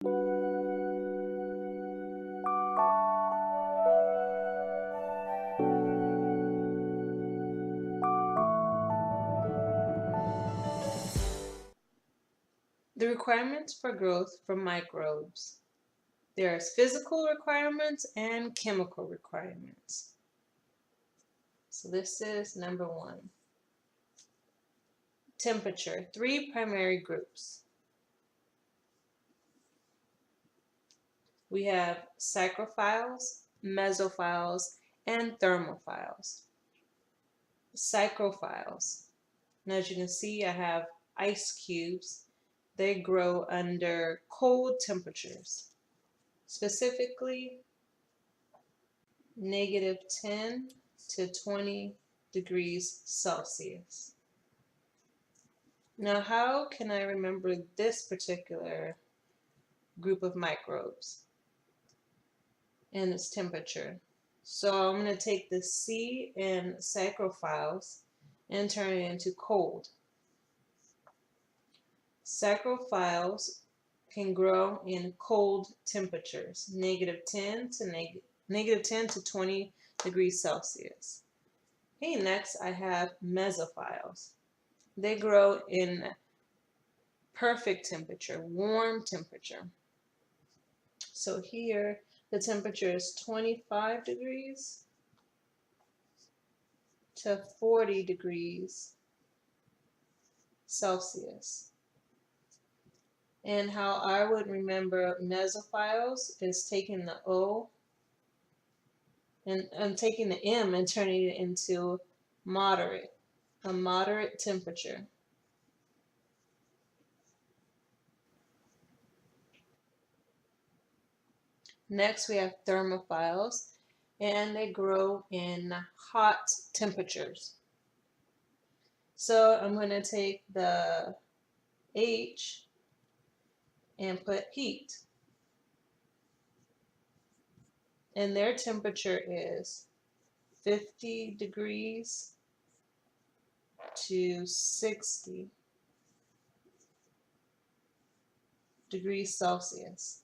The requirements for growth for microbes. There's physical requirements and chemical requirements. So this is number 1. Temperature, 3 primary groups. We have Psychrophiles, Mesophiles, and Thermophiles. Psychrophiles. Now as you can see, I have ice cubes. They grow under cold temperatures, specifically -10 to 20 degrees Celsius. Now, how can I remember this particular group of microbes and its temperature? So I'm going to take the C in Psychrophiles and turn it into cold. Psychrophiles can grow in cold temperatures, -10 to 20 degrees Celsius. Okay, next I have Mesophiles. They grow in perfect temperature, warm temperature. So here the temperature is 25 degrees to 40 degrees Celsius. And how I would remember Mesophiles is taking the O and taking the M and turning it into moderate, a moderate temperature. Next we have Thermophiles, and they grow in hot temperatures. So I'm going to take the H and put heat. And their temperature is 50 degrees to 60 degrees Celsius.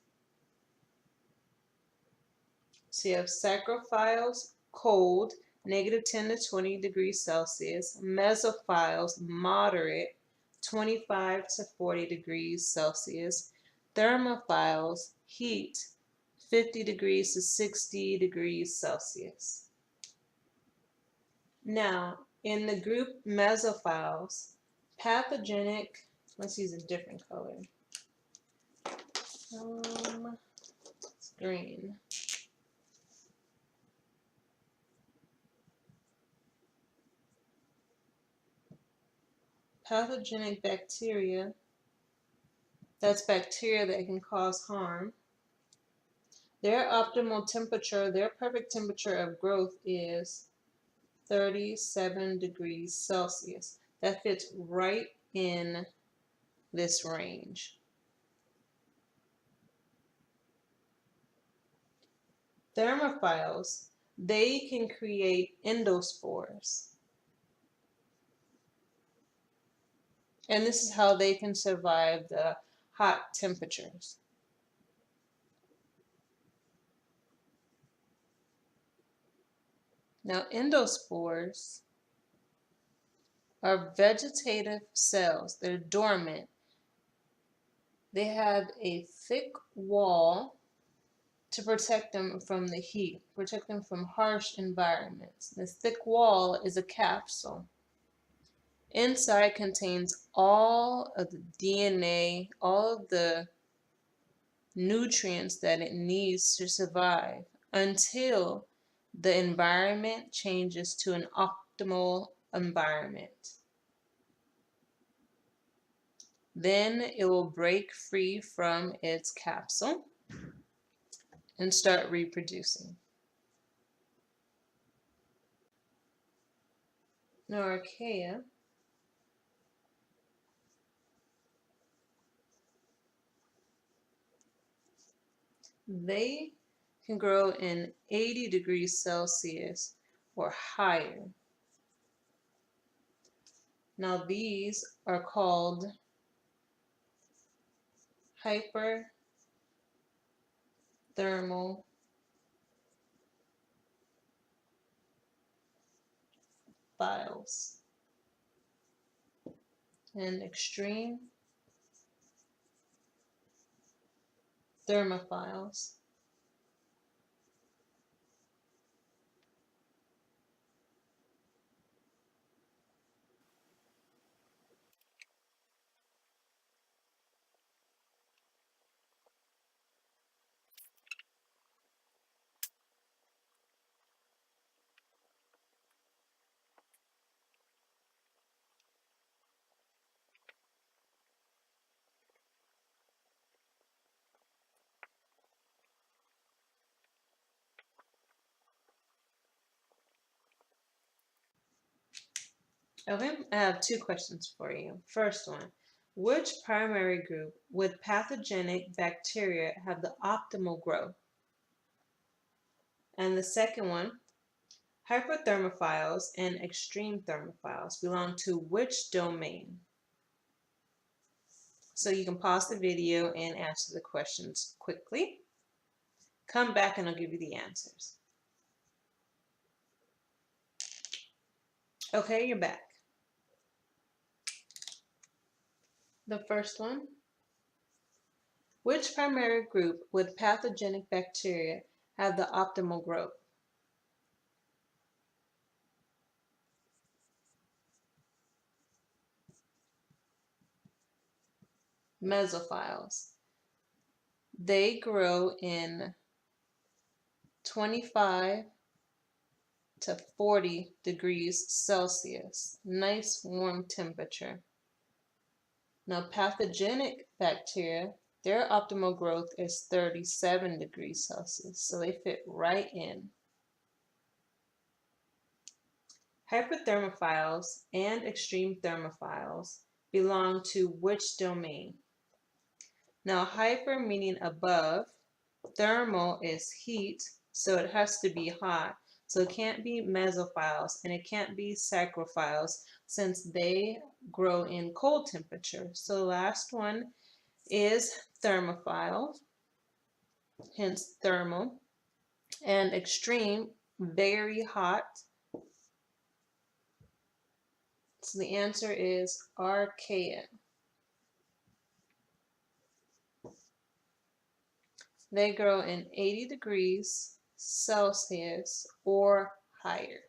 So you have Psychrophiles, cold, -10 to 20 degrees Celsius. Mesophiles, moderate, 25 to 40 degrees Celsius. Thermophiles, heat, 50 degrees to 60 degrees Celsius. Now, in the group Mesophiles, pathogenic, let's use a different color. It's green. Pathogenic bacteria, that's bacteria that can cause harm. Their optimal temperature, their perfect temperature of growth is 37 degrees Celsius. That fits right in this range. Thermophiles, they can create endospores. And this is how they can survive the hot temperatures. Now, endospores are vegetative cells. They're dormant. They have a thick wall to protect them from the heat, protect them from harsh environments. This thick wall is a capsule. Inside contains all of the DNA, all of the nutrients that it needs to survive until the environment changes to an optimal environment. Then it will break free from its capsule and start reproducing. Now, archaea, they can grow in 80 degrees Celsius or higher. Now these are called hyperthermophiles. Thermophiles and extreme Thermophiles. Okay, I have two questions for you. First one, which primary group with pathogenic bacteria have the optimal growth? And the second one, hyperthermophiles and extreme thermophiles belong to which domain? So you can pause the video and answer the questions quickly. Come back and I'll give you the answers. Okay, you're back. The first one, which primary group with pathogenic bacteria have the optimal growth? Mesophiles. They grow in 25 to 40 degrees Celsius. Nice warm temperature. Now, pathogenic bacteria, their optimal growth is 37 degrees Celsius, so they fit right in. Hyperthermophiles and extreme thermophiles belong to which domain? Now, hyper meaning above, thermal is heat, so it has to be hot. So it can't be mesophiles and it can't be psychrophiles since they grow in cold temperature. So the last one is thermophiles, hence thermal, and extreme, very hot. So the answer is archaea. They grow in 80 degrees Celsius or higher.